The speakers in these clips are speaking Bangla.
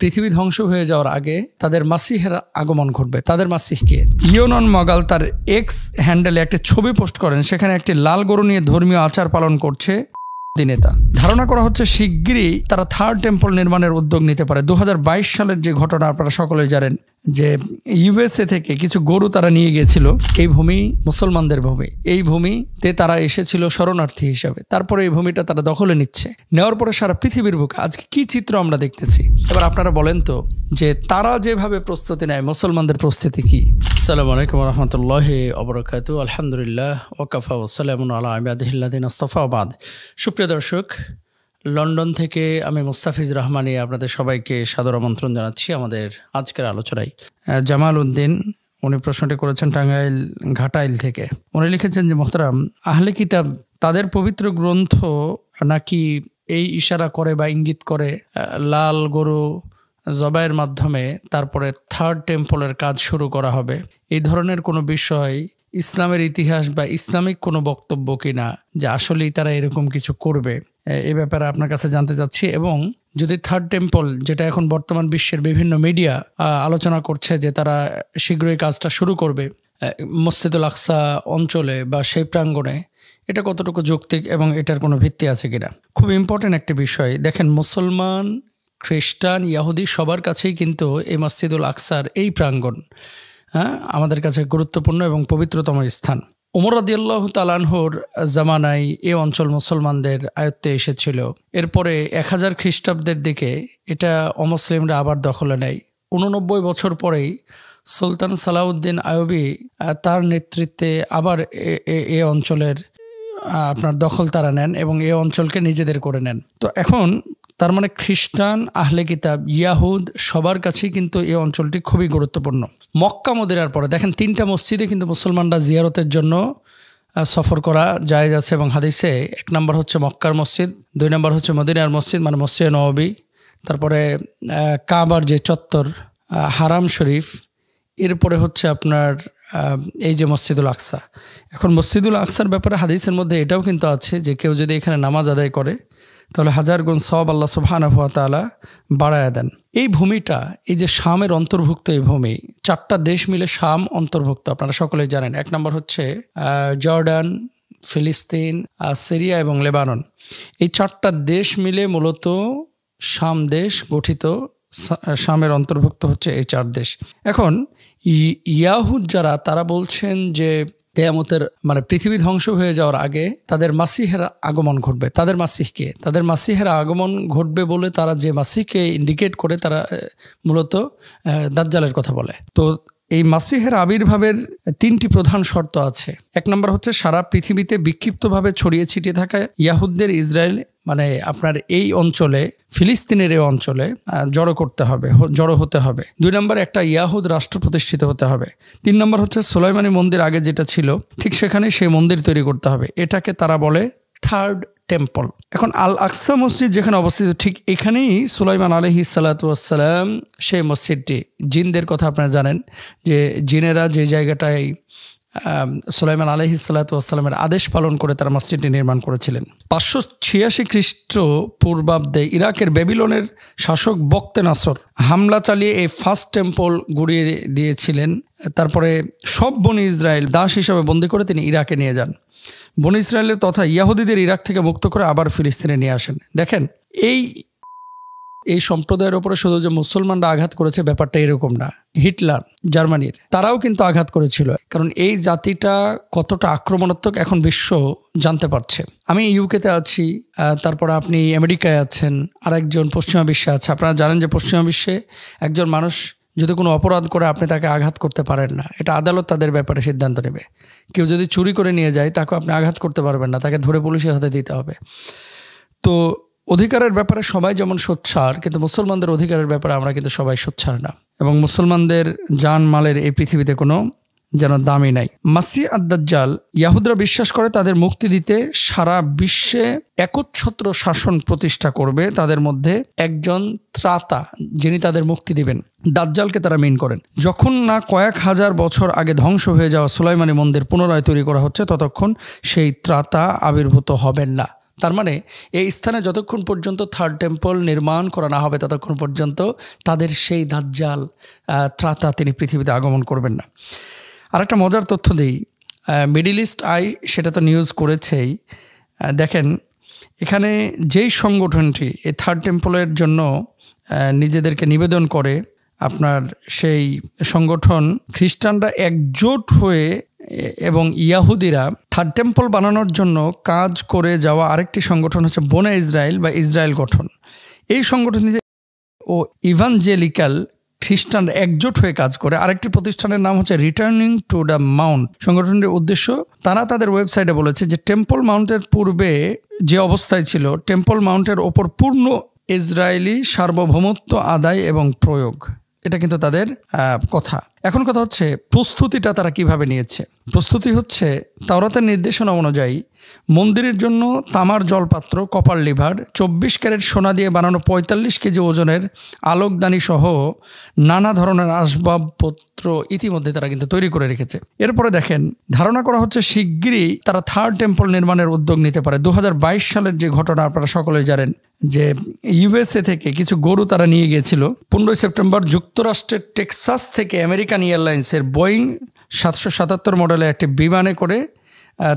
পৃথিবী ধ্বংস হয়ে যাওয়ার আগে তাদের মাসিহের আগমন ঘটবে। তাদের মাসিহকে ইয়োনন মগাল তার এক্স হ্যান্ডেলে একটি ছবি পোস্ট করেন, সেখানে একটি লাল গরু নিয়ে ধর্মীয় আচার পালন করছে নেতা। ধারণা করা হচ্ছে শিগগিরই তারা থার্ড টেম্পল নির্মাণের উদ্যোগ নিতে পারে। 2022 সালের যে ঘটনা আপনারা সকলে জানেন, যে ইউএসএ থেকে কিছু গরু তারা নিয়ে গিয়েছিল। এই ভূমি মুসলমানদের ভূমি, এই ভূমিতে তারা এসেছিল শরণার্থী হিসাবে। তারপরে এই ভূমিটা তারা দখলে নিচ্ছে, নেওয়ার পরে সারা পৃথিবীর বুকে আজকে কি চিত্র আমরা দেখতেছি। এবার আপনারা বলেন তো, যে তারা যেভাবে প্রস্তুতি নেয়, মুসলমানদের প্রস্তুতি কি? আসসালামু আলাইকুম ওয়া রাহমাতুল্লাহি ওয়া বারাকাতুহু। আলহামদুলিল্লাহ ওয়াকাফা ওয়া সালামুন আলা ইবাদিহিল্লাযিনা ইসতাফা ওয়া বাদ। সুপ্রিয় দর্শক, লন্ডন থেকে আমি মুস্তাফিজ রহমানী আপনাদের সবাইকে সাদর আমন্ত্রণ জানাচ্ছি আমাদের আজকের আলোচনায়। জামাল উদ্দিন উনি প্রশ্নটি করেছেন টাঙ্গাইল ঘাটাইল থেকে। উনি লিখেছেন যে মোহতারাম, আহলে কিতাব তাদের পবিত্র গ্রন্থ নাকি এই ইশারা করে বা ইঙ্গিত করে লাল গরু জবাইয়ের মাধ্যমে তারপরে থার্ড টেম্পলের কাজ শুরু করা হবে, এই ধরনের কোনো বিষয় ইসলামের ইতিহাস বা ইসলামিক কোনো বক্তব্য কিনা, যে আসলেই তারা এরকম কিছু করবে, এ ব্যাপারে আপনার কাছে জানতে চাচ্ছি। এবং যদি থার্ড টেম্পল, যেটা এখন বর্তমান বিশ্বের বিভিন্ন মিডিয়া আলোচনা করছে যে তারা শীঘ্রই কাজটা শুরু করবে মসজিদুল আকসা অঞ্চলে বা সেই প্রাঙ্গণে, এটা কতটুকু যৌক্তিক এবং এটার কোনো ভিত্তি আছে কিনা। খুব ইম্পর্টেন্ট একটি বিষয়। দেখেন, মুসলমান, খ্রিস্টান, ইয়াহুদি সবার কাছেই কিন্তু এই মসজিদুল আকসার এই প্রাঙ্গণ আমাদের কাছে গুরুত্বপূর্ণ এবং পবিত্রতম স্থান। ওমর রাদিয়াল্লাহু তাআলা আনহুর জামানায় এই অঞ্চল মুসলমানদের আয়ত্তে এসেছিল। এরপরে 1000 খ্রিস্টাব্দের দিকে এটা অমুসলিমরা আবার দখলে নেয়। 89 বছর পরেই সুলতান সালাউদ্দিন আইয়ুবী তার নেতৃত্বে আবার এই অঞ্চলের আপনার দখল তারা নেন এবং এই অঞ্চলকে নিজেদের করে নেন। তো এখন তার মানে খ্রিস্টান, আহলে কিতাব, ইয়াহুদ সবার কাছেই কিন্তু এই অঞ্চলটি খুবই গুরুত্বপূর্ণ। মক্কা মদিনার পরে দেখেন 3টা মসজিদে কিন্তু মুসলমানরা জিয়ারতের জন্য সফর করা জায়েজ আছে এবং হাদিসে 1 নম্বর হচ্ছে মক্কার মসজিদ, 2 নম্বর হচ্ছে মদিনার মসজিদ মানে মসজিদে নববী, তারপরে কাবার যে চত্বর হারাম শরীফ, এরপরে হচ্ছে আপনার এই যে মসজিদুল আকসা। এখন মসজিদুল আকসার ব্যাপারে হাদিসের মধ্যে এটাও কিন্তু আছে যে কেউ যদি এখানে নামাজ আদায় করে তাহলে 1000 গুণ সওয়াব আল্লাহ সুবহানাহু ওয়া তাআলা বাড়ায়া দেন। এই ভূমিটা, এই যে শামের অন্তর্ভুক্ত এই ভূমি, 4টা দেশ মিলে শাম অন্তর্ভুক্ত, আপনারা সকলেই জানেন। 1 নম্বর হচ্ছে জর্ডান, ফিলিস্তিন, সিরিয়া এবং লেবানন। এই 4টা দেশ মিলে মূলত শাম দেশ গঠিত। শামের অন্তর্ভুক্ত হচ্ছে এই 4 দেশ। এখন ইয়াহুদ যারা, তারা বলছেন যে কিয়ামতের মানে পৃথিবী ধ্বংস হয়ে যাওয়ার আগে তাদের মাসিহের আগমন ঘটবে। তাদের মাসিহকে, তাদের মাসিহের আগমন ঘটবে বলে তারা যে মাসিহকে ইন্ডিকেট করে, তারা মূলত দাজ্জালের কথা বলে। তো এই মাসিহের আবির্ভাবের 3টি প্রধান শর্ত আছে। 1 নম্বর হচ্ছে সারা পৃথিবীতে বিক্ষিপ্তভাবে ছড়িয়ে ছিটিয়ে থাকা ইয়াহুদদের ইসরায়েল মানে আপনার এই অঞ্চলে, ফিলিস্তিনের এই অঞ্চলে জড়ো হতে হবে। 2 নম্বর একটা ইয়াহুদ রাষ্ট্র প্রতিষ্ঠিত হতে হবে। 3 নম্বর হচ্ছে সুলাইমানি মন্দির আগে যেটা ছিল ঠিক সেখানে সেই মন্দির তৈরি করতে হবে। এটাকে তারা বলে থার্ড টেম্পল। এখন আল আকসা মসজিদ যেখানে অবস্থিত, ঠিক এখানেই সুলাইমান আলাইহিস সালাতু ওয়াস সালাম সেই মসজিদটি, জিনদের কথা আপনারা জানেন যে জিনেরা যে জায়গাটায় সুলাইমান আলাইহিস সালাতু ওয়াস সালামের আদেশ পালন করে তারা মসজিদটি নির্মাণ করেছিলেন। 586 খ্রিস্টপূর্বাব্দে ইরাকের বেবিলনের শাসক বক্তে নাসর হামলা চালিয়ে এই ফার্স্ট টেম্পল গুড়িয়ে দিয়েছিলেন। তারপরে সব বনি ইসরায়েল দাস হিসাবে বন্দী করে তিনি ইরাকে নিয়ে যান। বনি ইসরায়েলের তথা ইয়াহুদিদের ইরাক থেকে মুক্ত করে আবার ফিলিস্তিনে নিয়ে আসেন। দেখেন, এই সম্প্রদায়ের ওপরে শুধু যে মুসলমানরা আঘাত করেছে ব্যাপারটা এরকম না। হিটলার জার্মানির, তারাও কিন্তু আঘাত করেছিল। কারণ এই জাতিটা কতটা আক্রমণাত্মক এখন বিশ্ব জানতে পারছে। আমি ইউকেতে আছি, তারপর আপনি আমেরিকায় আছেন, আর একজন পশ্চিমা বিশ্বে আছে। আপনারা জানেন যে পশ্চিমা বিশ্বে একজন মানুষ যদি কোনো অপরাধ করে আপনি তাকে আঘাত করতে পারেন না, এটা আদালত তাদের ব্যাপারে সিদ্ধান্ত নেবে। কেউ যদি চুরি করে নিয়ে যায় তাকে আপনি আঘাত করতে পারবেন না, তাকে ধরে পুলিশের হাতে দিতে হবে। তো অধিকারের ব্যাপারে সবাই যেমন সোচ্চার, কিন্তু মুসলমানদের অধিকারের ব্যাপারে আমরা কিন্তু সবাই সোচ্চার না। এবং মুসলমানদের জান মালের এই পৃথিবীতে কোনো যেন দামই নাই। মাসিহ আদ-দাজ্জাল, ইয়াহুদরা বিশ্বাস করে তাদের মুক্তি দিতে সারা বিশ্বে একচ্ছত্র শাসন প্রতিষ্ঠা করবে। তাদের মধ্যে একজন ত্রাতা যিনি তাদের মুক্তি দিবেন, দাজ্জালকে তারা মিন করেন। যখন না কয়েক হাজার বছর আগে ধ্বংস হয়ে যাওয়া সুলাইমানি মন্দির পুনরায় তৈরি করা হচ্ছে, ততক্ষণ সেই ত্রাতা আবির্ভূত হবেন না। তার মানে এই স্থানে যতক্ষণ পর্যন্ত থার্ড টেম্পল নির্মাণ করা না হবে ততক্ষণ পর্যন্ত তাদের সেই দাজ্জাল ত্রাতা তিনি পৃথিবীতে আগমন করবেন না। আর একটা মজার তথ্য দিই, মিডল ইস্ট আই সেটা তো নিউজ করেছেই। দেখেন এখানে যেই সংগঠনটি এই থার্ড টেম্পলের জন্য নিজেদেরকে নিবেদন করে, আপনার সেই সংগঠন খ্রিস্টানরা একজোট হয়ে এবং ইয়াহুদিরা থার্ড টেম্পল বানানোর জন্য কাজ করে যাওয়া আরেকটি সংগঠন হচ্ছে বনে ইসরায়েল বা ইসরায়েল গঠন। এই সংগঠনটিতে ও ইভানজেলিক্যাল খ্রিস্টানরা একজোট হয়ে কাজ করে। আরেকটি প্রতিষ্ঠানের নাম হচ্ছে রিটার্নিং টু দ্য মাউন্ট। সংগঠনটির উদ্দেশ্য, তারা তাদের ওয়েবসাইটে বলেছে যে টেম্পল মাউন্টের পূর্বে যে অবস্থায় ছিল, টেম্পল মাউন্টের ওপর পূর্ণ ইসরায়েলি সার্বভৌমত্ব আদায় এবং প্রয়োগ। এটা কিন্তু তাদের কথা। এখন কথা হচ্ছে প্রস্তুতিটা তারা কিভাবে নিয়েছে। প্রস্তুতি হচ্ছে তাওরাতের নির্দেশনা অনুযায়ী মন্দিরের জন্য তামার জলপাত্র, কপার লিভার, 24 ক্যারেট সোনা দিয়ে বানানো 45 কেজি ওজনের আলোকদানি সহ নানা ধরনের আসবাবপত্র ইতিমধ্যে তারা কিন্তু তৈরি করে রেখেছে। এরপরে দেখেন, ধারণা করা হচ্ছে শিগগিরই তারা থার্ড টেম্পল নির্মাণের উদ্যোগ নিতে পারে। 2022 সালের যে ঘটনা আপনারা সকলেই জানেন, যে ইউএসএ থেকে কিছু গরু তারা নিয়ে গিয়েছিল। 15 সেপ্টেম্বর যুক্তরাষ্ট্রের টেক্সাস থেকে আমেরিকান এয়ারলাইন্সের বোয়িং 777 মডেলের একটি বিমানে করে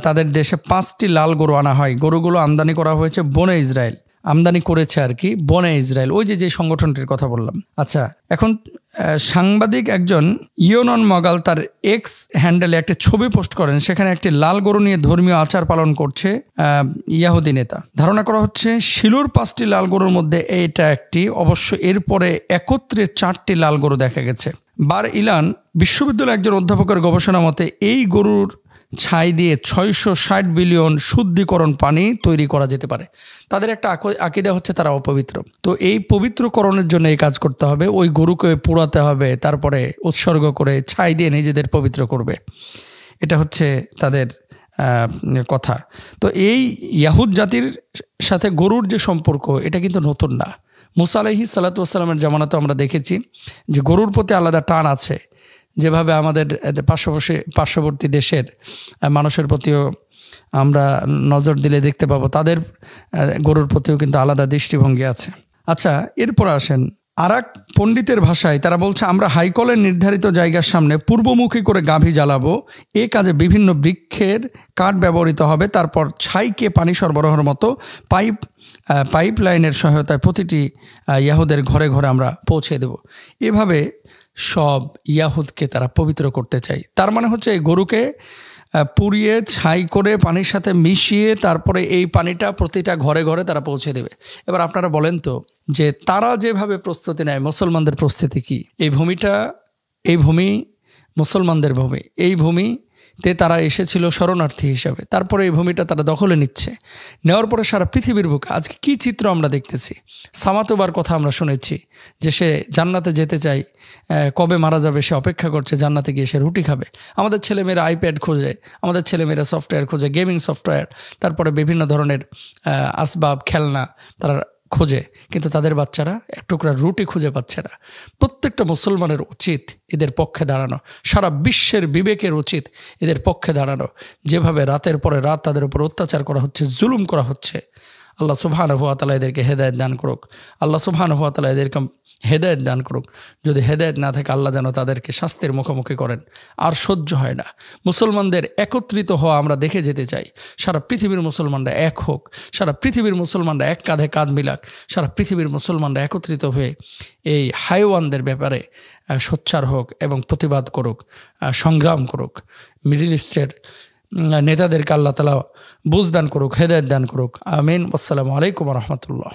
তাদের দেশে 5টি লাল গরু আনা হয়। গরুগুলো আমদানি করা হয়েছে বনে ইসরায়েল, আমদানি করেছে আর কি বনে ইসরায়েল, ওই যে সংগঠনটির কথা বললাম। আচ্ছা, এখন সাংবাদিক একজন ইয়োনন মগাল তার এক্স হ্যান্ডেলে একটি ছবি পোস্ট করেন। সেখানে একটি লাল গরু নিয়ে ধর্মীয় আচার পালন করছে ইয়াহুদি নেতা। ধারণা করা হচ্ছে শিলুর 5টি লাল গরুর মধ্যে এইটা একটি। অবশ্য এরপরে একত্রে 4টি লাল গরু দেখা গেছে। বার ইলান বিশ্ববিদ্যালয়ের একজন অধ্যাপকের গবেষণা মতে এই গরুর ছাই দিয়ে 660 বিলিয়ন শুদ্ধিকরণ পানি তৈরি করা যেতে পারে। তাদের একটা আকিদা হচ্ছে তারা অপবিত্র, তো এই পবিত্রকরণের জন্য এই কাজ করতে হবে, ওই গরুকে পোড়াতে হবে, তারপরে উৎসর্গ করে ছাই দিয়ে নিজেদের পবিত্র করবে। এটা হচ্ছে তাদের কথা। তো এই ইয়াহুদ জাতির সাথে গরুর যে সম্পর্ক, এটা কিন্তু নতুন না। মুসা আলাইহিস সালাতু ওয়াস সালামের জামানাতে আমরা দেখেছি যে গরুর প্রতি আলাদা টান আছে। যেভাবে আমাদের পার্শ্ববর্তী দেশের মানুষের প্রতিও আমরা নজর দিলে দেখতে পাবো, তাদের গরুর প্রতিও কিন্তু আলাদা দৃষ্টিভঙ্গি আছে। আচ্ছা, এরপর আসেন আরেক পণ্ডিতের ভাষায় তারা বলছে, আমরা হাইকলের নির্ধারিত জায়গার সামনে পূর্বমুখী করে গাভী জ্বালাবো। এ কাজে বিভিন্ন বৃক্ষের কাঠ ব্যবহৃত হবে। তারপর ছাইকে পানি সরবরাহের মতো পাইপ লাইনের সহায়তায় প্রতিটি ইয়াহুদের ঘরে ঘরে আমরা পৌঁছে দেব। এভাবে সব ইয়াহুদকে তারা পবিত্র করতে চায়। তার মানে হচ্ছে এই গরুকে পুড়িয়ে ছাই করে পানির সাথে মিশিয়ে তারপরে এই পানিটা প্রতিটা ঘরে ঘরে তারা পৌঁছে দেবে। এবার আপনারা বলেন তো, যে তারা যেভাবে প্রস্তুতি নেয়, মুসলমানদের প্রস্তুতি কি? এই ভূমি মুসলমানদের ভূমি, এই ভূমিতে তারা এসেছিল শরণার্থী হিসাবে। তারপরে এই ভূমিটা তারা দখলে নিচ্ছে, নেওয়ার পরে সারা পৃথিবীর বুকে আজকে কী চিত্র আমরা দেখতেছি। সামাতোবার কথা আমরা শুনেছি যে সে জান্নাতে যেতে চায়, কবে মারা যাবে সে অপেক্ষা করছে, জান্নাতে গিয়ে সে রুটি খাবে। আমাদের ছেলেমেয়েরা আইপ্যাড খোঁজে, আমাদের ছেলেমেয়েরা সফটওয়্যার খোঁজে, গেমিং সফটওয়্যার, তারপরে বিভিন্ন ধরনের আসবাব, খেলনা তারা খোঁজে, কিন্তু তাদের বাচ্চারা এক টুকরা রুটি খুঁজে পাচ্ছে না। প্রত্যেকটা মুসলমানের উচিত এদের পক্ষে দাঁড়ানো, সারা বিশ্বের বিবেকের উচিত এদের পক্ষে দাঁড়ানো। যেভাবে রাতের পরে রাত তাদের উপর অত্যাচার করা হচ্ছে, জুলুম করা হচ্ছে, আল্লাহ সুবহানাহু ওয়া তাআলা এদেরকে হেদায়েত দান করুক। আল্লাহ সুবহানাহু ওয়া তাআলা এদেরকে হেদায়েত দান করুক। যদি হেদায়েত না থাকে, আল্লাহ যেন তাদেরকে শাস্তির মুখোমুখি করেন। আর সহ্য হয় না। মুসলমানদের একত্রিত হওয়া আমরা দেখে যেতে চাই। সারা পৃথিবীর মুসলমানরা এক হোক, সারা পৃথিবীর মুসলমানরা এক কাঁধে কাঁধ মিলাক, সারা পৃথিবীর মুসলমানরা একত্রিত হয়ে এই হাইওয়ানদের ব্যাপারে সোচ্চার হোক এবং প্রতিবাদ করুক, সংগ্রাম করুক। মিডল ইস্টের নেতাদেরকে আল্লাহ তাআলা বুঝ দান করুক, হেদায়েত দান করুক। আমিন। আসসালামু আলাইকুম ওয়া রাহমাতুল্লাহ।